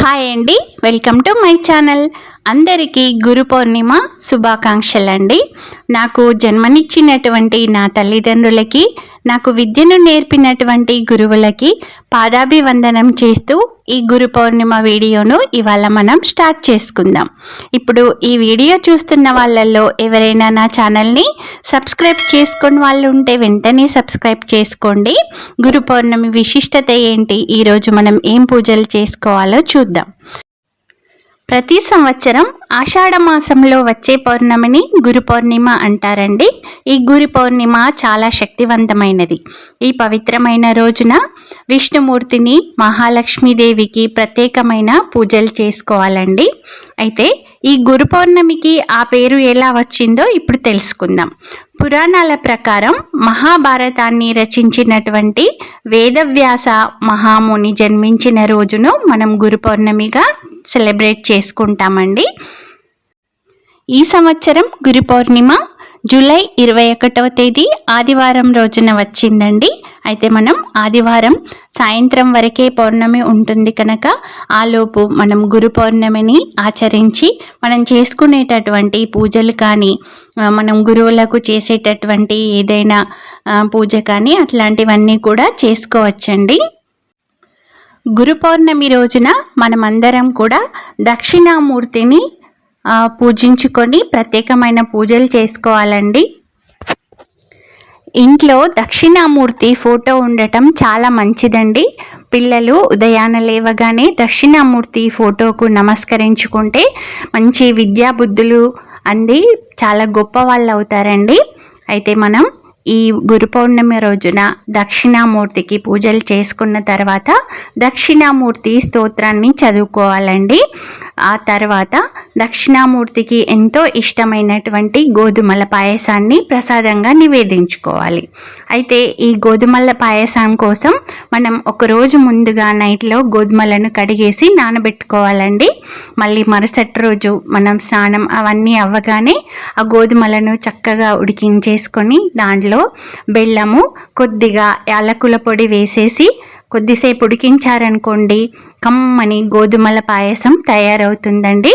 Hi అండి, welcome to my channel. అందరికీ గురు పౌర్ణిమ శుభాకాంక్షలండి. నాకు జన్మనిచ్చినటువంటి నా తల్లిదండ్రులకి, నాకు విద్యను నేర్పినటువంటి గురువులకి పాదాభివందనం చేస్తూ ఈ గురు పౌర్ణిమ వీడియోను ఇవాళ మనం స్టార్ట్ చేసుకుందాం. ఇప్పుడు ఈ వీడియో చూస్తున్న వాళ్ళల్లో ఎవరైనా నా ఛానల్ని సబ్స్క్రైబ్ చేసుకుని వాళ్ళు ఉంటే వెంటనే సబ్స్క్రైబ్ చేసుకోండి. గురు పౌర్ణమి విశిష్టత ఏంటి, ఈరోజు మనం ఏం పూజలు చేసుకోవాలో చూద్దాం. ప్రతి సంవత్సరం ఆషాఢ మాసంలో వచ్చే పౌర్ణమిని గురు పౌర్ణిమ అంటారండి. ఈ గురు పౌర్ణిమ చాలా శక్తివంతమైనది. ఈ పవిత్రమైన రోజున విష్ణుమూర్తిని, మహాలక్ష్మీదేవికి ప్రత్యేకమైన పూజలు చేసుకోవాలండి. అయితే ఈ గురు పౌర్ణమికి ఆ పేరు ఎలా వచ్చిందో ఇప్పుడు తెలుసుకుందాం. పురాణాల ప్రకారం మహాభారతాన్ని రచించినటువంటి వేదవ్యాస మహాముని జన్మించిన రోజును మనం గురు పౌర్ణమిగా సెలబ్రేట్ చేసుకుంటామండి. ఈ సంవత్సరం గురు పౌర్ణిమ జూలై 21వ తేదీ ఆదివారం రోజున వచ్చిందండి. అయితే మనం ఆదివారం సాయంత్రం వరకే పౌర్ణమి ఉంటుంది కనుక ఆలోపు మనం గురు పౌర్ణమిని ఆచరించి మనం చేసుకునేటటువంటి పూజలు కానీ, మనం గురువులకు చేసేటటువంటి ఏదైనా పూజ కానీ అట్లాంటివన్నీ కూడా చేసుకోవచ్చండి. గురు పౌర్ణమి రోజున మనమందరం కూడా దక్షిణామూర్తిని పూజించుకొని ప్రత్యేకమైన పూజలు చేసుకోవాలండి. ఇంట్లో దక్షిణామూర్తి ఫోటో ఉండటం చాలా మంచిదండి. పిల్లలు ఉదయాన లేవగానే దక్షిణామూర్తి ఫోటోకు నమస్కరించుకుంటే మంచి విద్యాబుద్ధులు అంది చాలా గొప్ప వాళ్ళు అవుతారండి. అయితే మనం ఈ గురు పౌర్ణమి రోజున దక్షిణామూర్తికి పూజలు చేసుకున్న తర్వాత దక్షిణామూర్తి స్తోత్రాన్ని చదువుకోవాలండి. ఆ తర్వాత దక్షిణామూర్తికి ఎంతో ఇష్టమైనటువంటి గోధుమల పాయసాన్ని ప్రసాదంగా నివేదించుకోవాలి. అయితే ఈ గోధుమల పాయసం కోసం మనం ఒకరోజు ముందుగా నైట్లో గోధుమలను కడిగేసి నానబెట్టుకోవాలండి. మళ్ళీ మరుసటి రోజు మనం స్నానం అవన్నీ అవ్వగానే ఆ గోధుమలను చక్కగా ఉడికించేసుకొని దాంట్లో బెల్లము, కొద్దిగా యాలకుల పొడి వేసేసి కొద్దిసేపు ఉడికించారనుకోండి, కమ్మని గోధుమల పాయసం తయారవుతుందండి.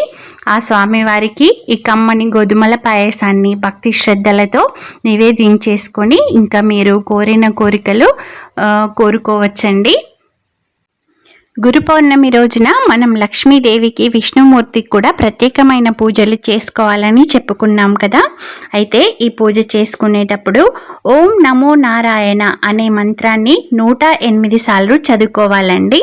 ఆ స్వామివారికి ఈ కమ్మని గోధుమల పాయసాన్ని భక్తి శ్రద్ధలతో నివేదించేసుకొని ఇంకా మీరు కోరిన కోరికలు కోరుకోవచ్చండి. గురు పౌర్ణమి రోజున మనం లక్ష్మీదేవికి, విష్ణుమూర్తికి కూడా ప్రత్యేకమైన పూజలు చేసుకోవాలని చెప్పుకున్నాం కదా. అయితే ఈ పూజ చేసుకునేటప్పుడు ఓం నమో నారాయణ అనే మంత్రాన్ని 108 సార్లు చదువుకోవాలండి.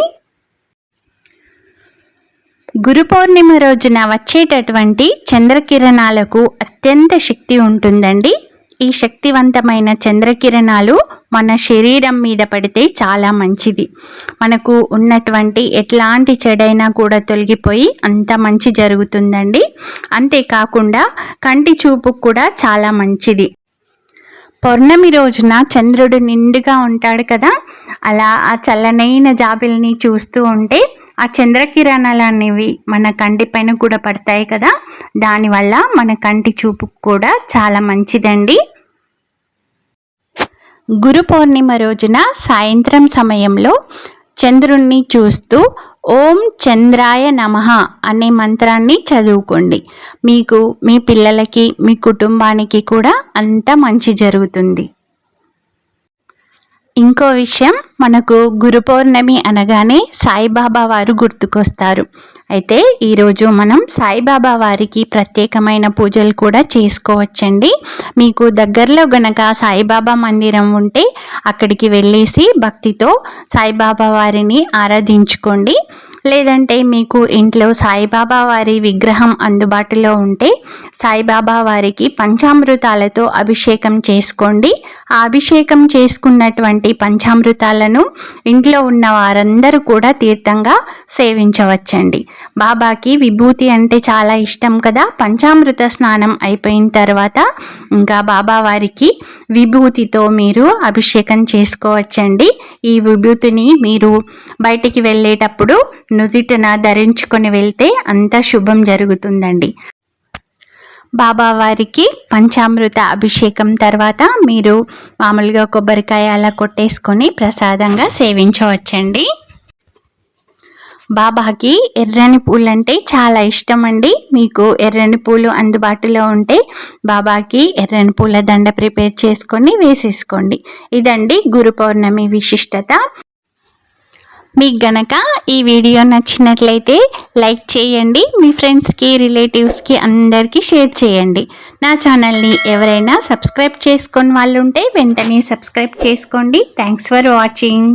గురు పౌర్ణిమ రోజున వచ్చేటటువంటి చంద్రకిరణాలకు అత్యంత శక్తి ఉంటుందండి. ఈ శక్తివంతమైన చంద్రకిరణాలు మన శరీరం మీద పడితే చాలా మంచిది. మనకు ఉన్నటువంటి ఎట్లాంటి చెడైనా కూడా తొలగిపోయి అంత మంచి జరుగుతుందండి. అంతేకాకుండా కంటి చూపుకు కూడా చాలా మంచిది. పౌర్ణమి రోజున చంద్రుడు నిండుగా ఉంటాడు కదా, అలా ఆ చల్లనైన జాబిల్ని చూస్తూ ఉంటే ఆ చంద్రకిరణాలు అనేవి మన కంటి పైన కూడా పడతాయి కదా, దానివల్ల మన కంటి చూపు కూడా చాలా మంచిదండి. గురు పౌర్ణిమ రోజున సాయంత్రం సమయంలో చంద్రుణ్ణి చూస్తూ ఓం చంద్రాయ నమః అనే మంత్రాన్ని చదువుకోండి. మీకు, మీ పిల్లలకి, మీ కుటుంబానికి కూడా అంత మంచి జరుగుతుంది. ఇంకో విషయం, మనకు గురు పౌర్ణమి అనగానే సాయిబాబా వారు గుర్తుకొస్తారు. అయితే ఈరోజు మనం సాయిబాబా వారికి ప్రత్యేకమైన పూజలు కూడా చేసుకోవచ్చండి. మీకు దగ్గరలో గనక సాయిబాబా మందిరం ఉంటే అక్కడికి వెళ్ళేసి భక్తితో సాయిబాబా వారిని ఆరాధించుకోండి. లేదంటే మీకు ఇంట్లో సాయిబాబా వారి విగ్రహం అందుబాటులో ఉంటే సాయిబాబా వారికి పంచామృతాలతో అభిషేకం చేసుకోండి. ఆ అభిషేకం చేసుకున్నటువంటి పంచామృతాలను ఇంట్లో ఉన్న వారందరూ కూడా తీర్థంగా సేవించవచ్చండి. బాబాకి విభూతి అంటే చాలా ఇష్టం కదా. పంచామృత స్నానం అయిపోయిన తర్వాత ఇంకా బాబా వారికి విభూతితో మీరు అభిషేకం చేసుకోవచ్చండి. ఈ విభూతిని మీరు బయటికి వెళ్ళేటప్పుడు నుదిటన ధరించుకొని వెళ్తే అంత శుభం జరుగుతుందండి. బాబా వారికి పంచామృత అభిషేకం తర్వాత మీరు మామూలుగా కొబ్బరికాయ అలా కొట్టేసుకొని ప్రసాదంగా సేవించవచ్చండి. బాబాకి ఎర్రని పూలు అంటే చాలా ఇష్టం అండి. మీకు ఎర్రని పూలు అందుబాటులో ఉంటే బాబాకి ఎర్రని పూల దండ ప్రిపేర్ చేసుకొని వేసేసుకోండి. ఇదండి గురు పౌర్ణమి విశిష్టత. మీకు గనక ఈ వీడియో నచ్చినట్లయితే లైక్ చేయండి, మీ ఫ్రెండ్స్కి రిలేటివ్స్కి అందరికీ షేర్ చేయండి. నా ఛానల్ని ఎవరైనా సబ్స్క్రైబ్ చేసుకొని వాళ్ళు ఉంటే వెంటనే సబ్స్క్రైబ్ చేసుకోండి. Thanks for watching.